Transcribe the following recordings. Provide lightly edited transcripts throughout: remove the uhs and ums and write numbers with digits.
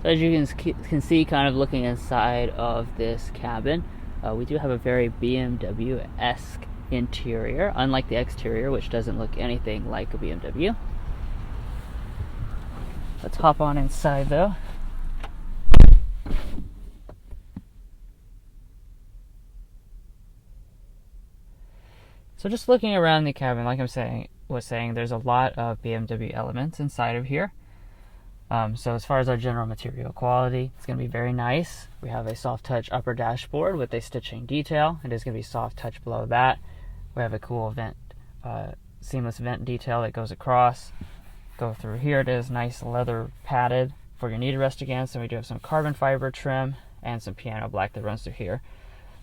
as you can see, kind of looking inside of this cabin, we do have a very BMW-esque interior, unlike the exterior, which doesn't look anything like a BMW. Let's hop on inside though. So just looking around the cabin, like I was saying, there's a lot of BMW elements inside of here. So as far as our general material quality, it's going to be very nice. We have a soft touch upper dashboard with a stitching detail. It is going to be soft touch below that. We have a cool vent, seamless vent detail that goes across. Go through here. It is nice leather padded for your knee to rest against. And we do have some carbon fiber trim and some piano black that runs through here.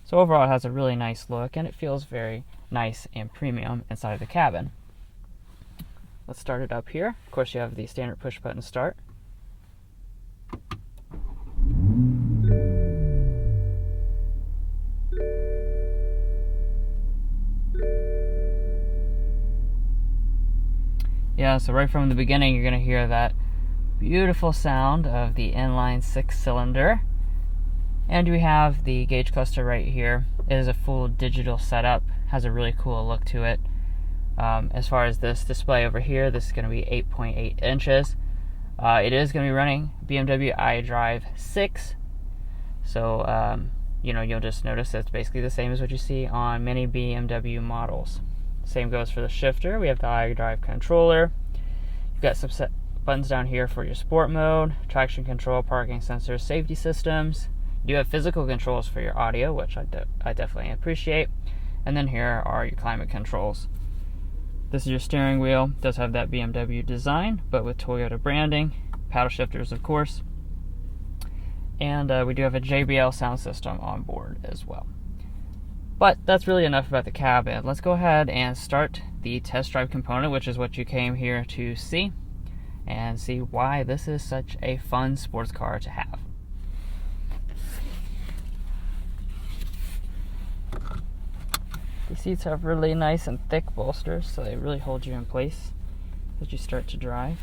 So overall it has a really nice look and it feels very nice and premium inside of the cabin. Let's start it up here. Of course you have the standard push button start. Yeah, so right from the beginning you're going to hear that beautiful sound of the inline 6-cylinder. And we have the gauge cluster right here. It is a full digital setup, has a really cool look to it. As far as this display over here, this is going to be 8.8 inches. It is going to be running BMW iDrive 6. So, you'll just notice it's basically the same as what you see on many BMW models. Same goes for the shifter. We have the iDrive controller. You've got some buttons down here for your sport mode, traction control, parking sensors, safety systems. You do have physical controls for your audio, which I definitely appreciate. And then here are your climate controls. This is your steering wheel. It does have that BMW design, but with Toyota branding. Paddle shifters, of course. And we do have a JBL sound system on board as well. But that's really enough about the cabin. Let's go ahead and start the test drive component, which is what you came here to see, and see why this is such a fun sports car to have. The seats have really nice and thick bolsters, so they really hold you in place as you start to drive.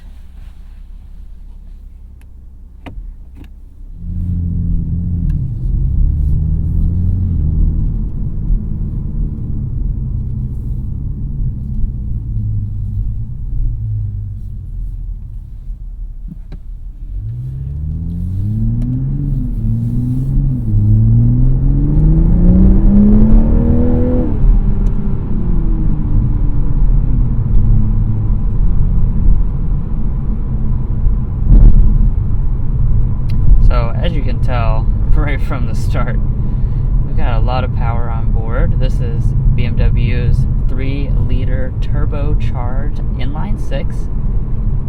As you can tell right from the start, we've got a lot of power on board. This is BMW's 3-liter turbocharged inline 6,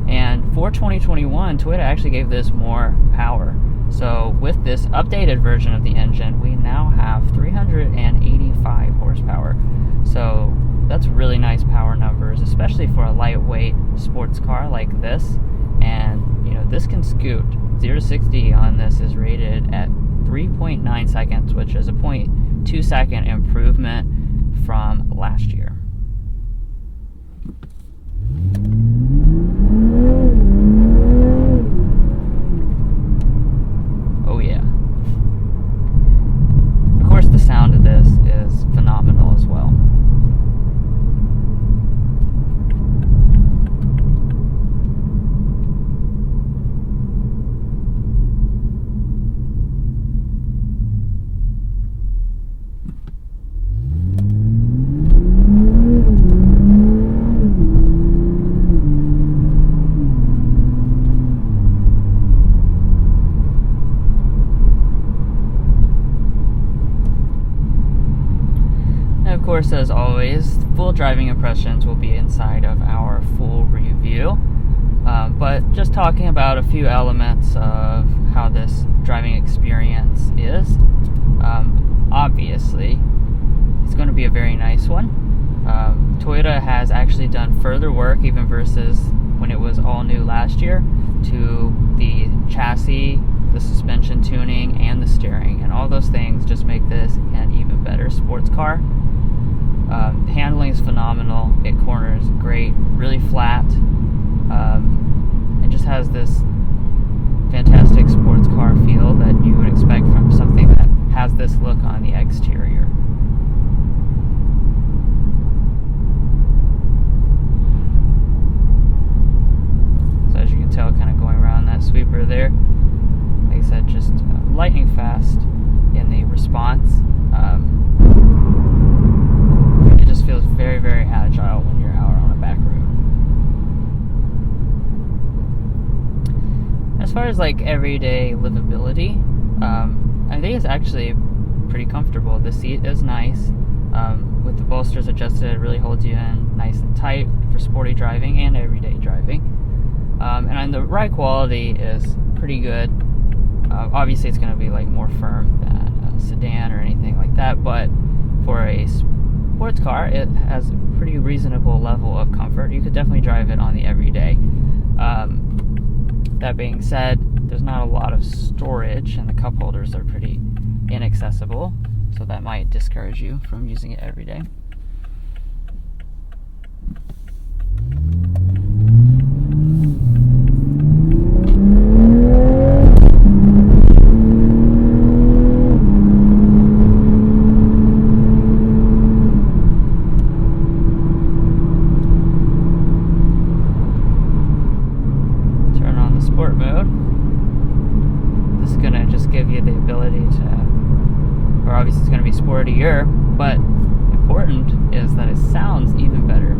and for 2021 Toyota actually gave this more power. So with this updated version of the engine, we now have 385 horsepower. So that's really nice power numbers, especially for a lightweight sports car like this. And this can scoot. 0 to 60 on this is rated at 3.9 seconds, which is a 0.2 second improvement from last year. Oh yeah. Of course the sound of this is phenomenal as well. Of course, as always, full driving impressions will be inside of our full review. But just talking about a few elements of how this driving experience is. Obviously, it's going to be a very nice one. Toyota has actually done further work, even versus when it was all new last year, to the chassis, the suspension tuning, and the steering. And all those things just make this an even better sports car. Handling is phenomenal. It corners great, really flat. It just has this fantastic sports far as like everyday livability, I think it's actually pretty comfortable. The seat is nice. With the bolsters adjusted, it really holds you in nice and tight for sporty driving and everyday driving. And the ride quality is pretty good. Obviously, it's going to be like more firm than a sedan or anything like that, but for a sports car, it has a pretty reasonable level of comfort. You could definitely drive it on the everyday. That being said, there's not a lot of storage, and the cup holders are pretty inaccessible, so that might discourage you from using it every day. Turn on the sport mode. This is going to just give you the ability to, or obviously it's going to be sportier, but important is that it sounds even better.